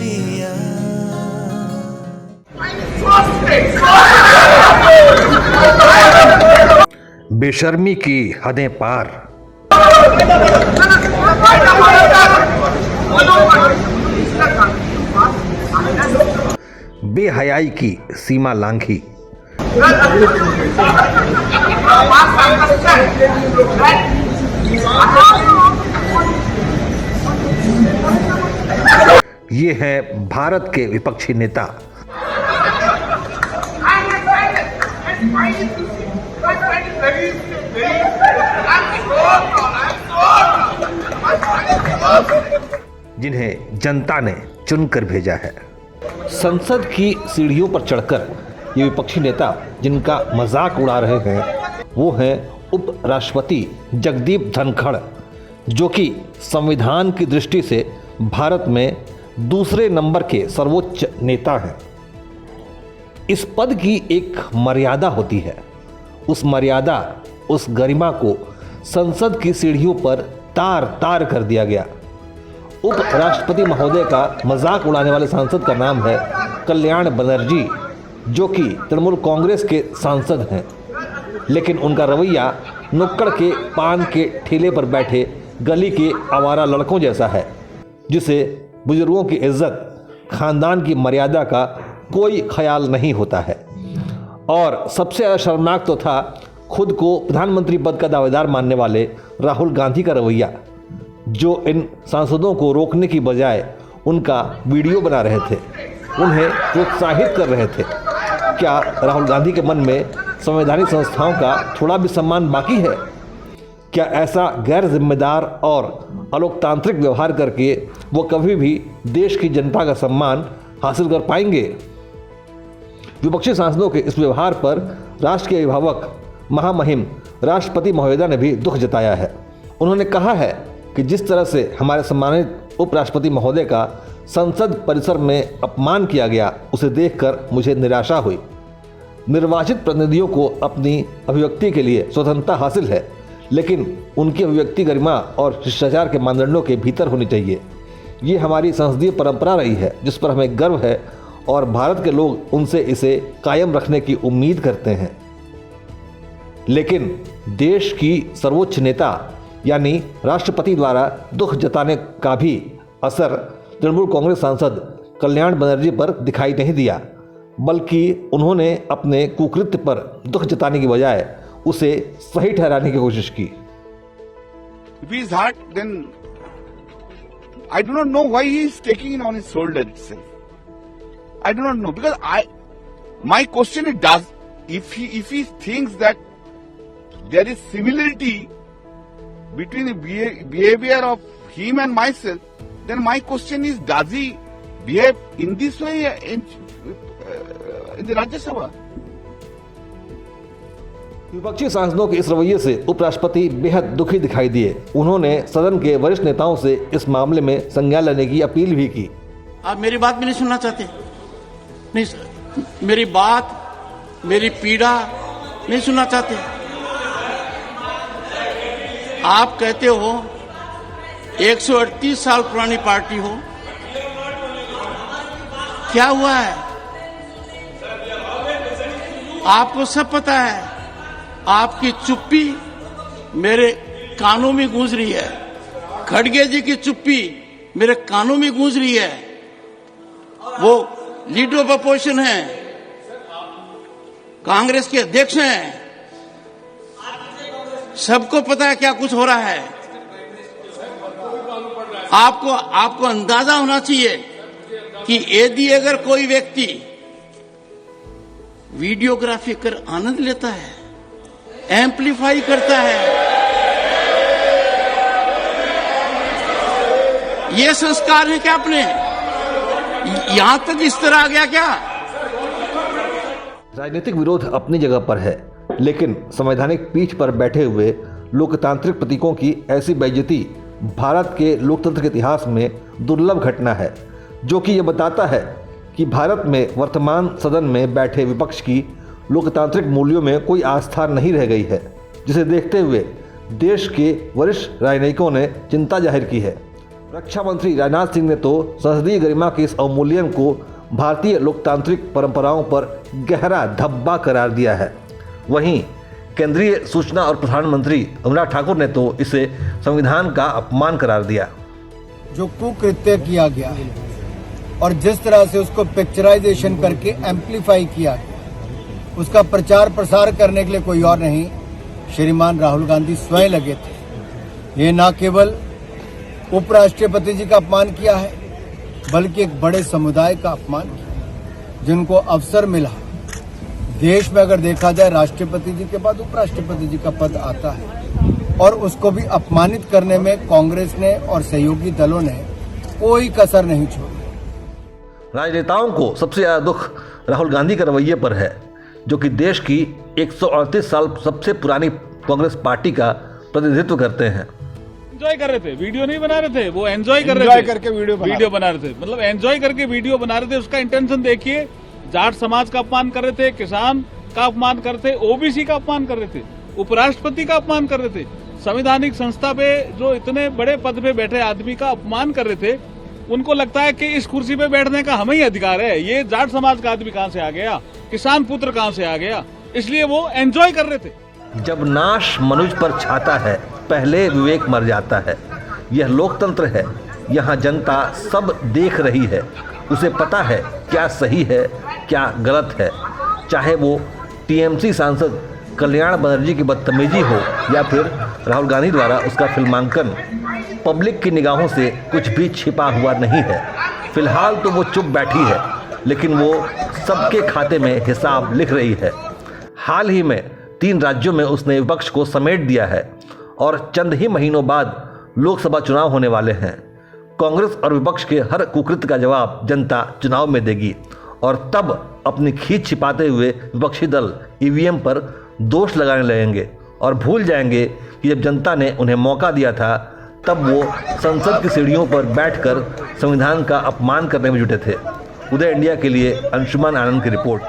India. बेशर्मी की हदें पार, बेहयाई की सीमा लांघी। ये है भारत के विपक्षी नेता। जिन्हें जनता ने चुनकर भेजा है। संसद की सीढ़ियों पर चढ़कर ये विपक्षी नेता जिनका मजाक उड़ा रहे हैं वो हैं उपराष्ट्रपति जगदीप धनखड़, जो कि संविधान की दृष्टि से भारत में दूसरे नंबर के सर्वोच्च नेता हैं। इस पद की एक मर्यादा होती है। उस मर्यादा, उस गरिमा को संसद की सीढ़ियों पर तार तार कर दिया गया। उपराष्ट्रपति महोदय का मजाक उड़ाने वाले सांसद का नाम है कल्याण बनर्जी, जो कि तृणमूल कांग्रेस के सांसद हैं, लेकिन उनका रवैया नुक्कड़ के पान के ठेले पर बैठे गली के आवारा लड़कों जैसा है, जिसे बुजुर्गों की इज्जत, खानदान की मर्यादा का कोई ख्याल नहीं होता है। और सबसे ज़्यादा शर्मनाक तो था खुद को प्रधानमंत्री पद का दावेदार मानने वाले राहुल गांधी का रवैया, जो इन सांसदों को रोकने की बजाय उनका वीडियो बना रहे थे, उन्हें प्रोत्साहित कर रहे थे। क्या राहुल गांधी के मन में संवैधानिक संस्थाओं का थोड़ा भी सम्मान बाकी है? क्या ऐसा गैर जिम्मेदार और अलोकतांत्रिक व्यवहार करके वो कभी भी देश की जनता का सम्मान हासिल कर पाएंगे? विपक्षी सांसदों के इस व्यवहार पर राष्ट्र के अभिभावक महामहिम राष्ट्रपति महोदय ने भी दुख जताया है। उन्होंने कहा है कि जिस तरह से हमारे सम्मानित उपराष्ट्रपति महोदय का संसद परिसर में अपमान किया गया, उसे देखकर मुझे निराशा हुई। निर्वाचित प्रतिनिधियों को अपनी अभिव्यक्ति के लिए स्वतंत्रता हासिल है, लेकिन उनकी अभिव्यक्ति गरिमा और शिष्टाचार के मानदंडों के भीतर होनी चाहिए। ये हमारी संसदीय परंपरा रही है, जिस पर हमें गर्व है और भारत के लोग उनसे इसे कायम रखने की उम्मीद करते हैं। लेकिन देश की सर्वोच्च नेता यानी राष्ट्रपति द्वारा दुख जताने का भी असर तृणमूल कांग्रेस सांसद कल्याण बनर्जी पर दिखाई नहीं दिया, बल्कि उन्होंने अपने कुकृत्य पर दुख जताने की बजाय उसे सही ठहराने की कोशिश की। If he is hurt, then I do not know why he is taking it on his shoulder itself. I do not know, because my question is, if he thinks that there is similarity between the behavior of him and myself, then my question is, does he behave in this way in the Rajya Sabha? विपक्षी सांसदों के इस रवैये से उपराष्ट्रपति बेहद दुखी दिखाई दिए। उन्होंने सदन के वरिष्ठ नेताओं से इस मामले में संज्ञान लेने की अपील भी की। आप मेरी बात भी नहीं सुनना चाहते? नहीं, मेरी बात, मेरी पीड़ा नहीं सुनना चाहते? आप कहते हो 138 साल पुरानी पार्टी हो, क्या हुआ है? आपको सब पता है। आपकी चुप्पी मेरे कानों में गूंज रही है। खड़गे जी की चुप्पी मेरे कानों में गूंज रही है। वो लीडर ऑफ अपोजिशन है, कांग्रेस के अध्यक्ष हैं, सबको पता है क्या कुछ हो रहा है। आपको अंदाजा होना चाहिए कि यदि अगर कोई व्यक्ति वीडियोग्राफी कर आनंद लेता है, एम्पलीफाई करता है, ये संस्कार है क्या अपने? यहां तक इस तरह आ गया क्या? राजनीतिक विरोध अपनी जगह पर है, लेकिन संवैधानिक पीठ पर बैठे हुए लोकतांत्रिक प्रतीकों की ऐसी बेइज्जती भारत के लोकतंत्र के इतिहास में दुर्लभ घटना है, जो कि यह बताता है कि भारत में वर्तमान सदन में बैठे विपक्ष की लोकतांत्रिक मूल्यों में कोई आस्था नहीं रह गई है, जिसे देखते हुए देश के वरिष्ठ राजनयिकों ने चिंता जाहिर की है। रक्षा मंत्री राजनाथ सिंह ने तो संसदीय गरिमा के इस अवमूल्यन को भारतीय लोकतांत्रिक परंपराओं पर गहरा धब्बा करार दिया है। वहीं केंद्रीय सूचना और प्रसारण मंत्री अनुराग ठाकुर ने तो इसे संविधान का अपमान करार दिया। जो कुकृत्य किया गया और जिस तरह से उसको पिक्चराइजेशन करके एम्प्लीफाई किया गया, उसका प्रचार प्रसार करने के लिए कोई और नहीं, श्रीमान राहुल गांधी स्वयं लगे थे। ये न केवल उपराष्ट्रपति जी का अपमान किया है, बल्कि एक बड़े समुदाय का अपमान किया, जिनको अवसर मिला। देश में अगर देखा जाए, राष्ट्रपति जी के बाद उपराष्ट्रपति जी का पद आता है, और उसको भी अपमानित करने में कांग्रेस ने और सहयोगी दलों ने कोई कसर नहीं छोड़ी। राजनेताओं को सबसे ज्यादा दुख राहुल गांधी के रवैये पर है, जो कि देश की 138 साल सबसे पुरानी कांग्रेस पार्टी का प्रतिनिधित्व करते हैं। एंजॉय कर रहे थे, वीडियो नहीं बना रहे थे, वो एंजॉय कर रहे थे, करके वीडियो बना रहे थे। मतलब एंजॉय करके वीडियो बना रहे थे। उसका इंटेंशन देखिए, जाट समाज का अपमान कर रहे थे, किसान का अपमान कर रहे थे, ओबीसी का अपमान कर रहे थे, उपराष्ट्रपति का अपमान कर रहे थे, संवैधानिक संस्था पे जो इतने बड़े पद पे बैठे आदमी का अपमान कर रहे थे। उनको लगता है कि इस कुर्सी पे बैठने का हमें ही अधिकार है। ये जाट समाज का आदमी कहां से आ गया, किसान पुत्र कहां से आ गया, इसलिए वो एंजॉय कर रहे थे। जब नाश मनुज पर छाता है, पहले विवेक मर जाता है। यह लोकतंत्र है, यहाँ जनता सब देख रही है, उसे पता है क्या सही है क्या गलत है। चाहे वो टीएमसी सांसद कल्याण बनर्जी की बदतमीजी हो या फिर राहुल गांधी द्वारा उसका फिल्मांकन, पब्लिक की निगाहों से कुछ भी छिपा हुआ नहीं है। फिलहाल तो वो चुप बैठी है, लेकिन वो सबके खाते में हिसाब लिख रही है। हाल ही में 3 राज्यों में उसने विपक्ष को समेट दिया है और चंद ही महीनों बाद लोकसभा चुनाव होने वाले हैं। कांग्रेस और विपक्ष के हर कुकृत्य का जवाब जनता चुनाव में देगी और तब अपनी खींच छिपाते हुए विपक्षी दल ईवीएम पर दोष लगाने लगेंगे और भूल जाएंगे कि जब जनता ने उन्हें मौका दिया था तब वो संसद की सीढ़ियों पर बैठकर संविधान का अपमान करने में जुटे थे। उदय इंडिया के लिए अंशुमान आनंद की रिपोर्ट।